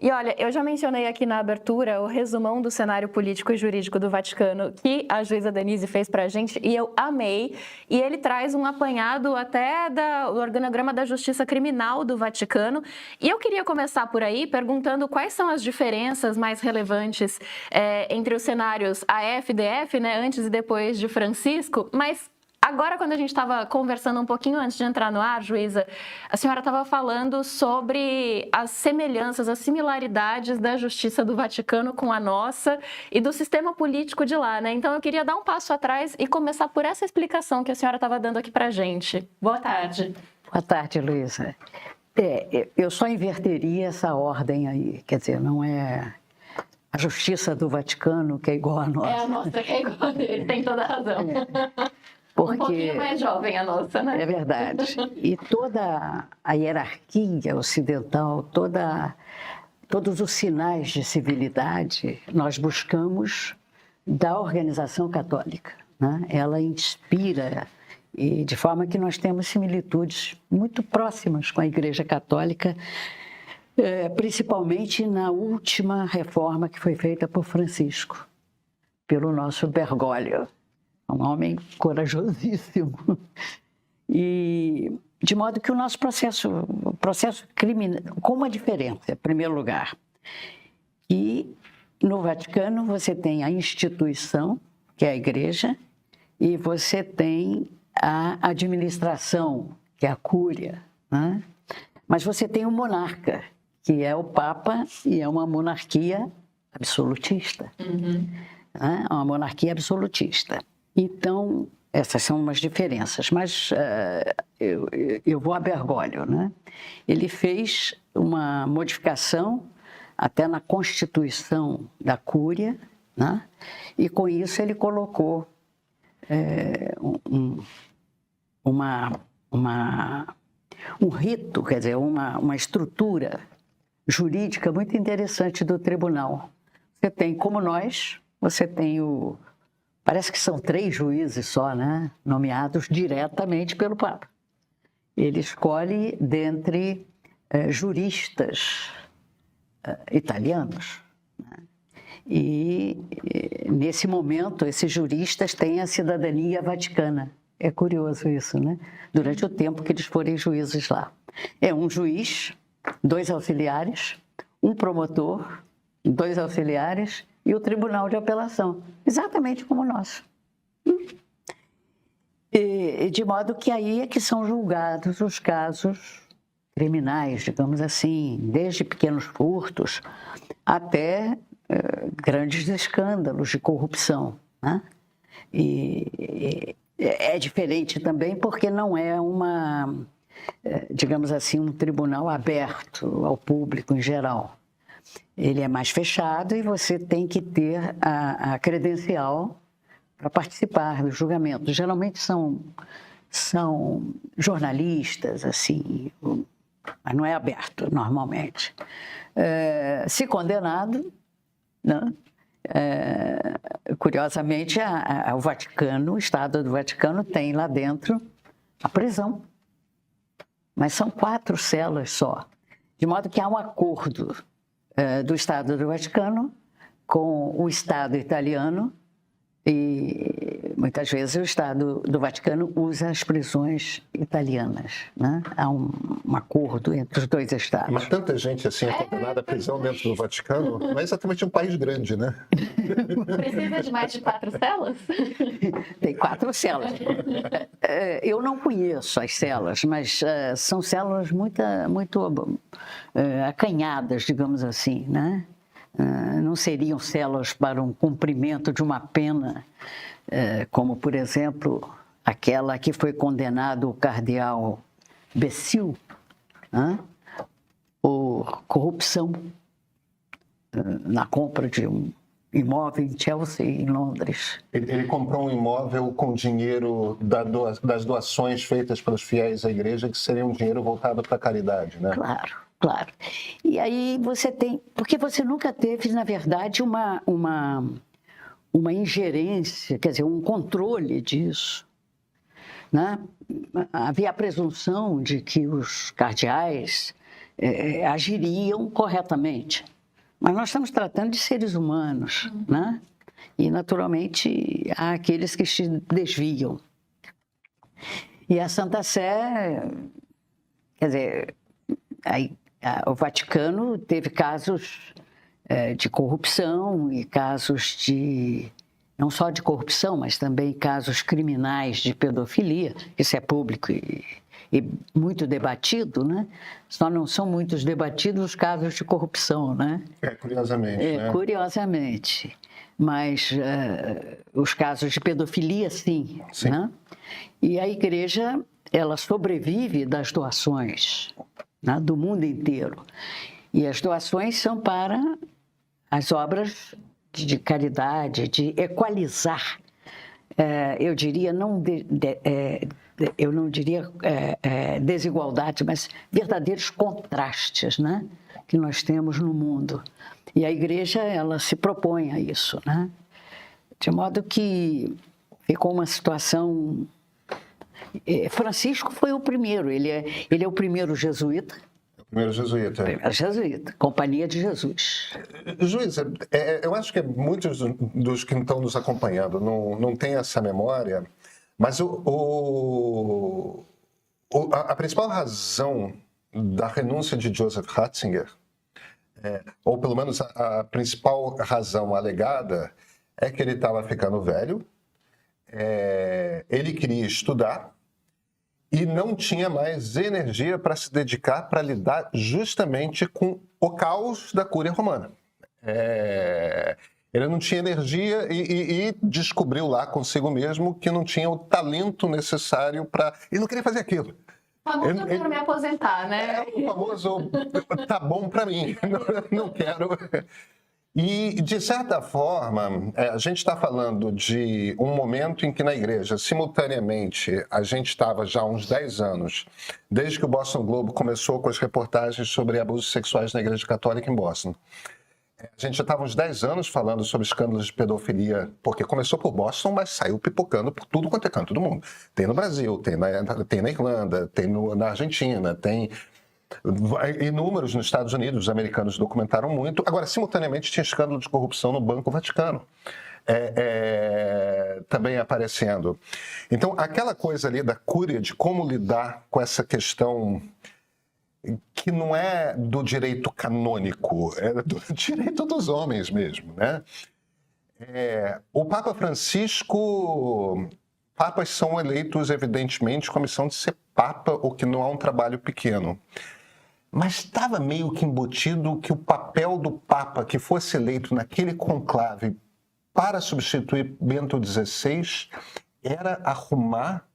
E olha, eu já mencionei aqui na abertura o resumão do cenário político e jurídico do Vaticano que a juíza Denise fez pra gente e eu amei. E ele traz um apanhado até do organograma da Justiça Criminal do Vaticano. E eu queria começar por aí perguntando quais são as diferenças mais relevantes entre os cenários AF-DF, né, antes e depois de Francisco, mas agora, quando a gente estava conversando um pouquinho antes de entrar no ar, juíza, a senhora estava falando sobre as semelhanças, as similaridades da justiça do Vaticano com a nossa e do sistema político de lá, né? Então, eu queria dar um passo atrás e começar por essa explicação que a senhora estava dando aqui para a gente. Boa tarde. Boa tarde, Luísa. Eu só inverteria essa ordem aí, quer dizer, não é a justiça do Vaticano que é igual à nossa. É a nossa que é igual a dele, tem toda a razão. Porque um pouquinho mais jovem a nossa, né? É verdade. E toda a hierarquia ocidental, todos os sinais de civilidade, nós buscamos da organização católica, né? Ela inspira, e de forma que nós temos similitudes muito próximas com a Igreja Católica, principalmente na última reforma que foi feita por Francisco, pelo nosso Bergoglio. Um homem corajosíssimo. E de modo que o nosso processo criminal, com uma diferença, em primeiro lugar, que no Vaticano você tem a instituição, que é a igreja, e você tem a administração, que é a cúria, né? Mas você tem o monarca, que é o Papa, e é uma monarquia absolutista. Né? Uma monarquia absolutista. Então, essas são umas diferenças, mas eu vou a Bergoglio, né? Ele fez uma modificação até na Constituição da Cúria, né? E com isso ele colocou um rito, quer dizer, uma estrutura jurídica muito interessante do tribunal. Você tem, como nós, você tem parece que são 3 juízes só, né? Nomeados diretamente pelo Papa. Ele escolhe dentre juristas italianos. Né? E nesse momento, esses juristas têm a cidadania vaticana. É curioso isso, né? Durante o tempo que eles forem juízes lá. É um juiz, 2 auxiliares, um promotor, 2 auxiliares e o Tribunal de Apelação, exatamente como o nosso. De modo que aí é que são julgados os casos criminais, digamos assim, desde pequenos furtos até grandes escândalos de corrupção, né? E é diferente também porque não é digamos assim, um tribunal aberto ao público em geral. Ele é mais fechado e você tem que ter a credencial para participar do julgamento. Geralmente são jornalistas, assim, mas não é aberto normalmente. Se condenado, né? Curiosamente, o Vaticano, o Estado do Vaticano tem lá dentro a prisão, mas são 4 celas só, de modo que há um acordo do Estado do Vaticano com o Estado italiano e muitas vezes o Estado do Vaticano usa as prisões italianas, né? Há um acordo entre os 2 estados. Mas tanta gente assim é condenada à prisão dentro do Vaticano, não é exatamente um país grande, né? Precisa de mais de 4 celas? Tem 4 celas. Eu não conheço as celas, mas são celas muito acanhadas, digamos assim, né? Não seriam celas para um cumprimento de uma pena, como, por exemplo, aquela que foi condenado o cardeal Becciu, por corrupção na compra de um imóvel em Chelsea, em Londres. Ele comprou um imóvel com dinheiro das doações feitas pelos fiéis à igreja, que seria um dinheiro voltado para a caridade, né? Claro. Claro. E aí você tem... Porque você nunca teve, na verdade, uma ingerência, quer dizer, um controle disso, né? Havia a presunção de que os cardeais agiriam corretamente. Mas nós estamos tratando de seres humanos, né? E, naturalmente, há aqueles que se desviam. E a Santa Sé, quer dizer, o Vaticano teve casos de corrupção e casos não só de corrupção, mas também casos criminais de pedofilia. Isso é público e muito debatido, né? Só não são muitos debatidos os casos de corrupção, né? Curiosamente, né? Curiosamente. Mas os casos de pedofilia, sim. Né? E a igreja, ela sobrevive das doações, né, do mundo inteiro. E as doações são para as obras de caridade, de equalizar, eu diria, eu não diria desigualdade, mas verdadeiros contrastes, né, que nós temos no mundo. E a igreja, ela se propõe a isso, né? De modo que ficou uma situação... Francisco foi o primeiro, ele é o primeiro jesuíta. Primeiro jesuíta. Primeiro jesuíta, Companhia de Jesus. Juíza, eu acho que muitos dos que estão nos acompanhando não têm essa memória, mas a principal razão da renúncia de Joseph Ratzinger, ou pelo menos a principal razão alegada, é que ele estava ficando velho, ele queria estudar e não tinha mais energia para se dedicar para lidar justamente com o caos da Cúria Romana. Ele não tinha energia e descobriu lá consigo mesmo que não tinha o talento necessário para... Ele não queria fazer aquilo. Eu quero me aposentar, né? O famoso, tá bom para mim, não quero... E, de certa forma, a gente está falando de um momento em que na igreja, simultaneamente, a gente estava já há uns 10 anos, desde que o Boston Globe começou com as reportagens sobre abusos sexuais na igreja católica em Boston. A gente já estava uns 10 anos falando sobre escândalos de pedofilia, porque começou por Boston, mas saiu pipocando por tudo quanto é canto do mundo. Tem no Brasil, tem na Irlanda, tem na Argentina, tem... inúmeros nos Estados Unidos, os americanos documentaram muito. Agora, simultaneamente, tinha escândalo de corrupção no Banco Vaticano também aparecendo. Então, aquela coisa ali da cúria, de como lidar com essa questão que não é do direito canônico, é do direito dos homens mesmo, né? O Papa Francisco... Papas são eleitos, evidentemente, com a missão de ser Papa, o que não é um trabalho pequeno. Mas estava meio que embutido que o papel do Papa que fosse eleito naquele conclave para substituir Bento XVI era arrumar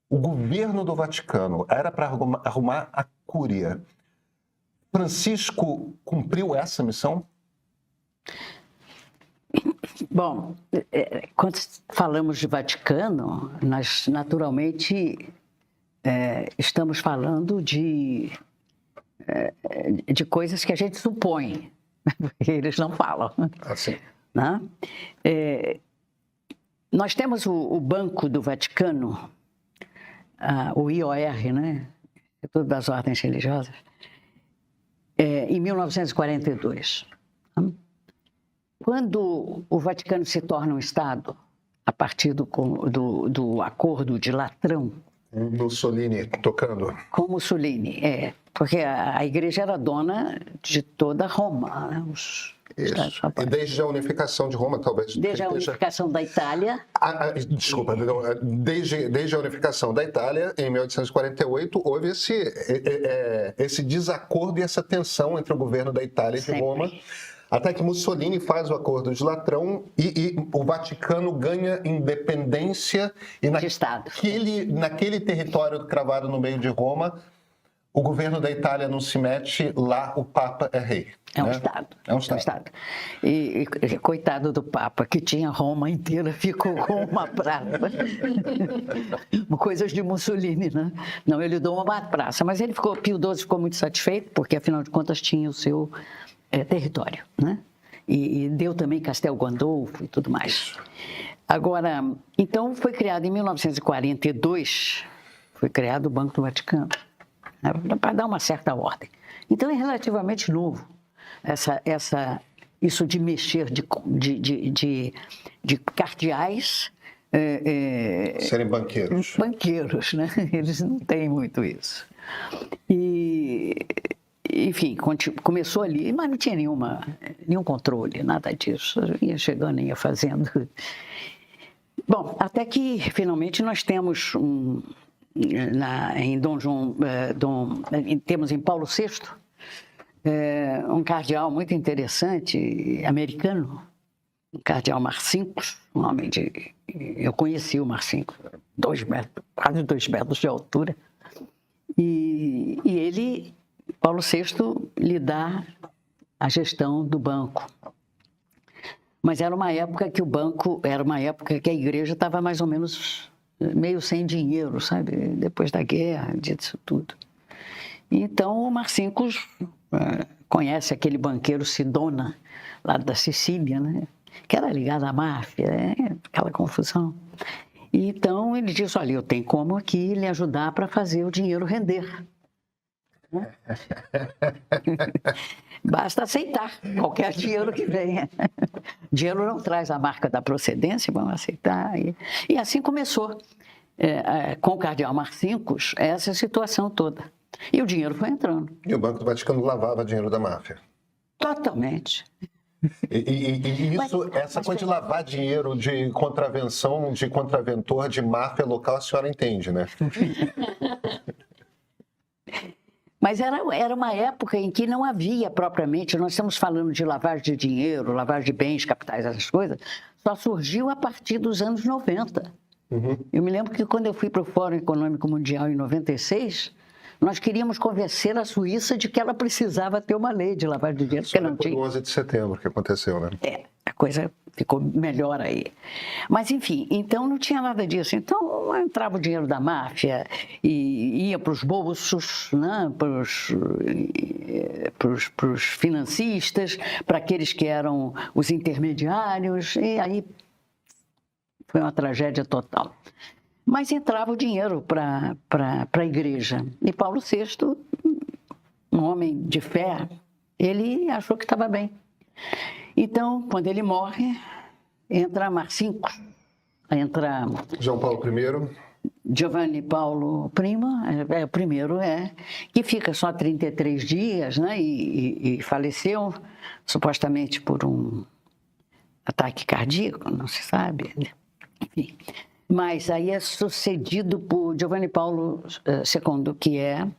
o governo do Vaticano, era para arrumar a Cúria. Francisco cumpriu essa missão? Bom, quando falamos de Vaticano, nós naturalmente estamos falando de coisas que a gente supõe, porque eles não falam. Assim. Né? Nós temos o Banco do Vaticano, o IOR, né? Instituto das Ordens Religiosas, em 1942. Quando o Vaticano se torna um Estado, a partir do Acordo de Latrão... Mussolini tocando. Com Mussolini, porque a igreja era dona de toda Roma. Né? Isso. E desde a unificação de Roma, talvez... Desde a unificação da Itália... Desculpa, desde a unificação da Itália, em 1848, houve esse desacordo e essa tensão entre o governo da Itália e de Roma, até que Mussolini faz o Acordo de Latrão e o Vaticano ganha independência e naquele território cravado no meio de Roma, o governo da Itália não se mete, lá o Papa é rei. É um né? Estado. É um Estado. E coitado do Papa, que tinha Roma inteira, ficou com uma praça. Coisas de Mussolini, né? Não, ele deu uma praça, mas Pio XII ficou muito satisfeito, porque afinal de contas tinha o seu território, né? E deu também Castel Gandolfo e tudo mais. Agora, então foi criado em 1942, foi criado o Banco do Vaticano. né, para dar uma certa ordem. Então é relativamente novo isso de mexer de cardeais. Serem banqueiros. Banqueiros, né? Eles não têm muito isso. E, enfim, começou ali, mas não tinha nenhum controle, nada disso. Ia chegando e ia fazendo. Bom, até que finalmente nós temos temos em Paulo VI um cardeal muito interessante, americano, o cardeal Marcinkus, um homem eu conheci o Marcinkus, quase 2 metros de altura, e ele, Paulo VI, lhe dá a gestão do banco. Mas era uma época que a igreja estava mais ou menos meio sem dinheiro, sabe? Depois da guerra, disso tudo. Então, o Marcinkus conhece aquele banqueiro Sidona, lá da Sicília, né? Que era ligado à máfia, aquela confusão. Então, ele disse, olha, eu tenho como aqui lhe ajudar para fazer o dinheiro render. Basta aceitar qualquer dinheiro que venha. Dinheiro não traz a marca da procedência, vamos aceitar. E assim começou, com o cardeal Marcinkus, essa situação toda. E o dinheiro foi entrando. E o Banco do Vaticano lavava dinheiro da máfia. Totalmente. Essa coisa de lavar dinheiro de contravenção, de contraventor, de máfia local, a senhora entende, né? Mas era uma época em que não havia propriamente, nós estamos falando de lavagem de dinheiro, lavagem de bens, capitais, essas coisas, só surgiu a partir dos anos 90. Uhum. Eu me lembro que quando eu fui para o Fórum Econômico Mundial em 96, nós queríamos convencer a Suíça de que ela precisava ter uma lei de lavagem de dinheiro. Isso foi no 11 de setembro que aconteceu, né? A coisa ficou melhor aí. Mas, enfim, então não tinha nada disso. Então, entrava o dinheiro da máfia e ia para os bolsos, né, para os financistas, para aqueles que eram os intermediários, e aí foi uma tragédia total. Mas entrava o dinheiro para a igreja. E Paulo VI, um homem de fé, ele achou que estava bem. Então, quando ele morre, entra Marcinkus, entra João Paulo I. Giovanni Paulo I, o primeiro que fica só 33 dias, né, e faleceu, supostamente por um ataque cardíaco, não se sabe, enfim. Mas aí é sucedido por Giovanni Paulo II,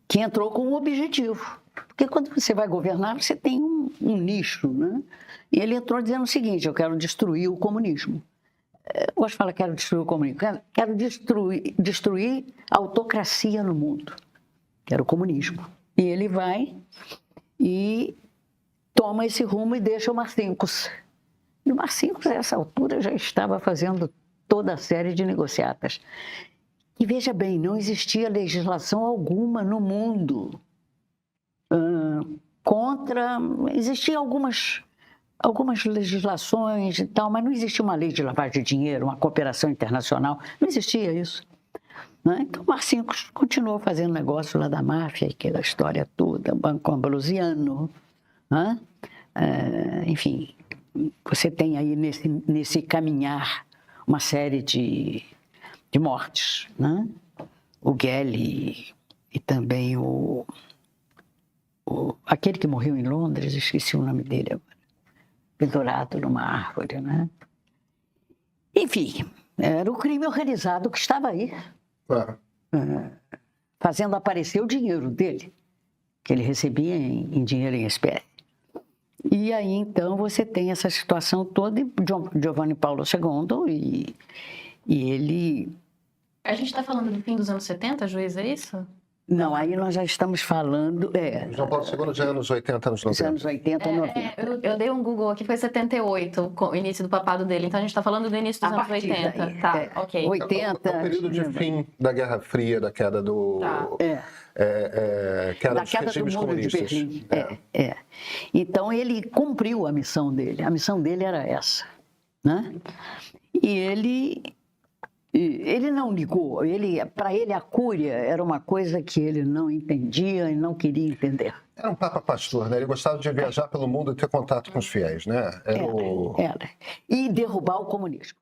que entrou com um objetivo. Porque quando você vai governar, você tem um nicho, né? E ele entrou dizendo o seguinte, eu quero destruir o comunismo. Eu gosto de falar, quero destruir o comunismo. Quero destruir a autocracia no mundo. Quero o comunismo. E ele vai e toma esse rumo e deixa o Marcinkus. E o Marcinkus, a essa altura, já estava fazendo toda a série de negociatas. E veja bem, não existia legislação alguma no mundo existiam algumas legislações e tal, mas não existia uma lei de lavagem de dinheiro, uma cooperação internacional, não existia isso. Né? Então, Marcinkus continuou fazendo negócio lá da máfia, aquela história toda, Banco Ambrosiano, né? Enfim, você tem aí nesse caminhar uma série de mortes, né? O Gelli e também aquele que morreu em Londres, esqueci o nome dele agora, pendurado numa árvore, né? Enfim, era o crime organizado que estava aí, fazendo aparecer o dinheiro dele, que ele recebia em dinheiro em espécie. E aí, então, você tem essa situação toda, e Giovanni Paulo II, e ele... A gente está falando do fim dos anos 70, juiz, é isso? Não, aí nós já estamos falando... João Paulo II já é anos 80, anos 90. Anos 80, 90. Eu dei um Google aqui, foi 78, o início do papado dele. Então a gente está falando do início dos anos 80. Daí, tá, ok. 80... É o período de fim da Guerra Fria, da queda do... da queda do muro de Berlim. Então ele cumpriu a missão dele. A missão dele era essa, né? E ele ele não ligou. Para ele, a cúria era uma coisa que ele não entendia e não queria entender. Era um papa pastor, né? Ele gostava de viajar pelo mundo e ter contato com os fiéis, né? Era. E derrubar o comunismo.